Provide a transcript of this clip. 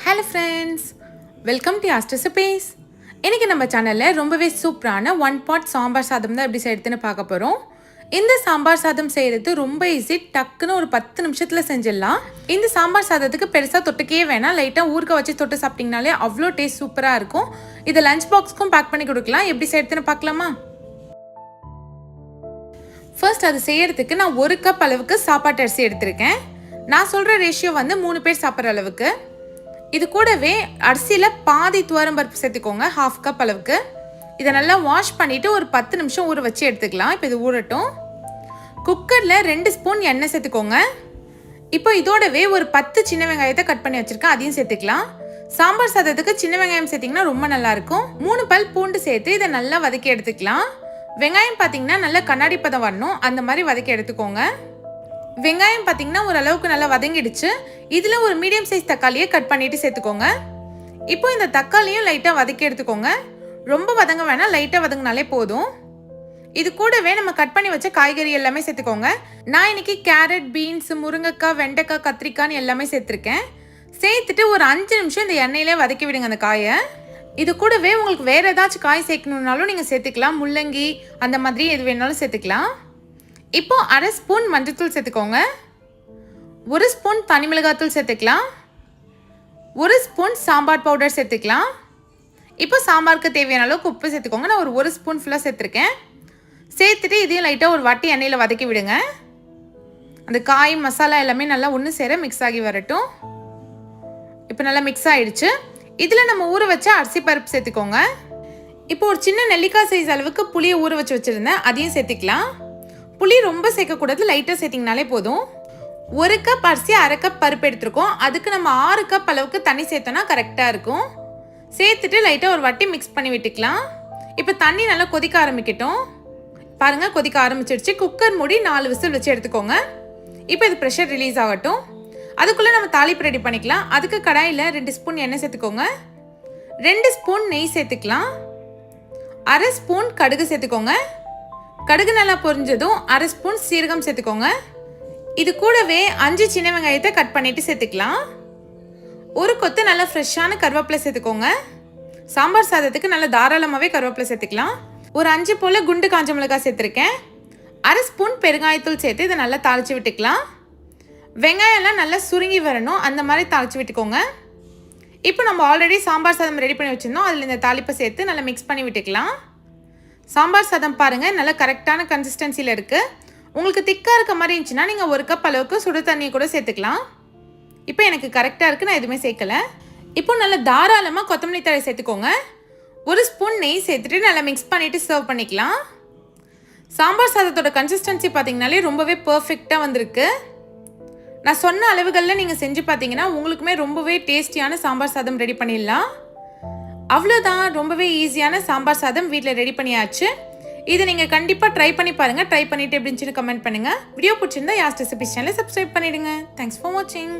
Hello friends, welcome to யாஸ் recipes. இன்றைக்கி நம்ம சேனலில் ரொம்பவே சூப்பரான ஒன் பாட் சாம்பார் சாதம் தான் எப்படி செய்யறதுன்னு பார்க்க போகிறோம். இந்த சாம்பார் சாதம் செய்கிறது ரொம்ப ஈஸி. டக்குன்னு ஒரு 10 நிமிஷத்தில் செஞ்சிடலாம். இந்த சாம்பார் சாதத்துக்கு பெருசாக தொட்டுக்கே வேணாம், லைட்டாக ஊறுகாய் வச்சு தொட்டு சாப்பிட்டிங்கனாலே அவ்வளோ டேஸ்ட் சூப்பராக இருக்கும். இதை லஞ்ச் பாக்ஸ்க்கும் பேக் பண்ணி கொடுக்கலாம். எப்படி செய்யறதுன்னு பார்க்கலாமா? ஃபர்ஸ்ட் அது செய்யறதுக்கு நான் 1 கப் அளவுக்கு சாப்பாட்டு அரிசி எடுத்திருக்கேன். நான் சொல்கிற ரேஷியோ வந்து 3 பேர் சாப்பிட்ற அளவுக்கு. இது கூடவே அரிசியில் பாதி துவரம்பருப்பு சேர்த்துக்கோங்க, 1/2 கப் அளவுக்கு. இதை நல்லா வாஷ் பண்ணிவிட்டு ஒரு 10 நிமிஷம் ஊற வச்சு எடுத்துக்கலாம். இப்போ இது ஊறட்டும். குக்கரில் 2 ஸ்பூன் எண்ணெய் சேர்த்துக்கோங்க. இப்போ இதோடவே ஒரு 10 சின்ன வெங்காயத்தை கட் பண்ணி வச்சுருக்கேன், அதையும் சேர்த்துக்கலாம். சாம்பார் சாதத்துக்கு சின்ன வெங்காயம் சேர்த்திங்கன்னா ரொம்ப நல்லாயிருக்கும். 3 பல் பூண்டு சேர்த்து இதை நல்லா வதக்கி எடுத்துக்கலாம். வெங்காயம் பார்த்தீங்கன்னா நல்லா கண்ணாடி பதம் வரணும், அந்த மாதிரி வதக்கி எடுத்துக்கோங்க. வெங்காயம் பார்த்தீங்கன்னா ஓரளவுக்கு நல்லா வதங்கிடுச்சு. இதில் ஒரு மீடியம் சைஸ் தக்காளியை கட் பண்ணிவிட்டு சேர்த்துக்கோங்க. இப்போ இந்த தக்காளியும் லைட்டாக வதக்கி எடுத்துக்கோங்க. ரொம்ப வதங்க வேணாம், லைட்டாக வதங்கினாலே போதும். இது கூடவே நம்ம கட் பண்ணி வச்ச காய்கறி எல்லாமே சேர்த்துக்கோங்க. நான் இன்னைக்கு கேரட், பீன்ஸ், முருங்கைக்காய், வெண்டைக்காய், கத்திரிக்காய்னு எல்லாமே சேர்த்துருக்கேன். சேர்த்துட்டு ஒரு 5 நிமிஷம் இந்த எண்ணெயிலே வதக்கி விடுங்க அந்த காயை. இது கூடவே உங்களுக்கு வேறு ஏதாச்சும் காய் சேர்க்கணுன்னாலும் நீங்கள் சேர்த்துக்கலாம். முள்ளங்கி அந்த மாதிரி எது வேணாலும் சேர்த்துக்கலாம். இப்போ 1/2 ஸ்பூன் மஞ்சள்தூள் சேர்த்துக்கோங்க. 1 ஸ்பூன் தனி மிளகாத்தூள் சேர்த்துக்கலாம். 1 ஸ்பூன் சாம்பார் பவுடர் சேர்த்துக்கலாம். இப்போ சாம்பாருக்கு தேவையான அளவுக்கு உப்பு சேர்த்துக்கோங்க. நான் ஒரு 1 ஸ்பூன் ஃபுல்லாக சேர்த்துருக்கேன். சேர்த்துட்டு இதையும் லைட்டாக ஒரு வாட்டி எண்ணெயில் வதக்கி விடுங்க. அந்த காய் மசாலா எல்லாமே நல்லா ஒன்று சேர மிக்ஸ் ஆகி வரட்டும். இப்போ நல்லா மிக்ஸ் ஆகிடுச்சு. இதில் நம்ம ஊற வச்ச அரிசி பருப்பு சேர்த்துக்கோங்க. இப்போ ஒரு சின்ன நெல்லிக்காய் சைஸ் அளவுக்கு புளியை ஊற வச்சு வச்சுருந்தேன், அதையும் சேர்த்துக்கலாம். புளி ரொம்ப சேர்க்கக்கூடாது, லைட்டாக சேர்த்திங்கனாலே போதும். 1 கப் அரிசி 1/2 கப் பருப்பு எடுத்துருக்கோம். அதுக்கு நம்ம 6 கப் அளவுக்கு தண்ணி சேர்த்தோன்னா கரெக்டாக இருக்கும். சேர்த்துட்டு லைட்டாக ஒரு வாட்டி மிக்ஸ் பண்ணி விட்டுக்கலாம். இப்போ தண்ணி நல்லா கொதிக்க ஆரம்பிக்கட்டும். பாருங்கள், கொதிக்க ஆரம்பிச்சிடுச்சு. குக்கர் மூடி 4 விசில் வச்சு எடுத்துக்கோங்க. இப்போ இது ப்ரெஷர் ரிலீஸ் ஆகட்டும். அதுக்குள்ளே நம்ம தாளிப்பு ரெடி பண்ணிக்கலாம். அதுக்கு கடாயில் 2 ஸ்பூன் எண்ணெய் சேர்த்துக்கோங்க. 2 ஸ்பூன் நெய் சேர்த்துக்கலாம். 1/2 ஸ்பூன் கடுகு சேர்த்துக்கோங்க. கடுகு நல்லா பொரிஞ்சதும் 1/2 ஸ்பூன் சீரகம் சேர்த்துக்கோங்க. இது கூடவே 5 சின்ன வெங்காயத்தை கட் பண்ணிவிட்டு சேர்த்துக்கலாம். ஒரு கொத்து நல்லா ஃப்ரெஷ்ஷான கருவேப்பிலை சேர்த்துக்கோங்க. சாம்பார் சாதத்துக்கு நல்லா தாராளமாகவே கருவேப்பிலை சேர்த்துக்கலாம். ஒரு 5 போல் குண்டு காஞ்ச மிளகாய் சேர்த்துருக்கேன். 1/2 ஸ்பூன் பெருங்காயத்தூள் சேர்த்து இதை நல்லா தாளித்து விட்டுக்கலாம். வெங்காயம்லாம் நல்லா சுருங்கி வரணும், அந்த மாதிரி தாளித்து விட்டுக்கோங்க. இப்போ நம்ம ஆல்ரெடி சாம்பார் சாதம் ரெடி பண்ணி வச்சுருந்தோம், அதில் இந்த தாளிப்பை சேர்த்து நல்லா மிக்ஸ் பண்ணி விட்டுக்கலாம். சாம்பார் சாதம் பாருங்கள் நல்லா கரெக்டான கன்சிஸ்டன்சியில் இருக்குது. உங்களுக்கு திக்காக இருக்க மாதிரி இருந்துச்சுன்னா நீங்கள் 1 கப் அளவுக்கு சுடு தண்ணியை கூட சேர்த்துக்கலாம். இப்போ எனக்கு கரெக்டாக இருக்குது, நான் எதுவுமே சேர்க்கலை. இப்போ நல்லா தாராளமாக கொத்தமல்லி தழை சேர்த்துக்கோங்க. 1 ஸ்பூன் நெய் சேர்த்துட்டு நல்லா மிக்ஸ் பண்ணிவிட்டு சர்வ் பண்ணிக்கலாம். சாம்பார் சாதத்தோட கன்சிஸ்டன்சி பார்த்தீங்கனாலே ரொம்பவே பர்ஃபெக்டாக வந்திருக்கு. நான் சொன்ன அளவுகளில் நீங்கள் செஞ்சு பார்த்தீங்கன்னா உங்களுக்குமே ரொம்பவே டேஸ்டியான சாம்பார் சாதம் ரெடி பண்ணிடலாம். அவ்வளோதான், ரொம்பவே ஈஸியான சாம்பார் சாதம் வீட்டில் ரெடி பண்ணியாச்சு. இதை நீங்கள் கண்டிப்பாக ட்ரை பண்ணி பாருங்கள். ட்ரை பண்ணிவிட்டு எப்படின்னு சொல்லி கமெண்ட் பண்ணுங்கள். வீடியோ பிடிச்சிருந்தா யாஸ் ரெசிபீஸ் சேனலை சப்ஸ்கிரைப் பண்ணிவிடுங்க. தேங்க்ஸ் ஃபார் வாட்சிங்.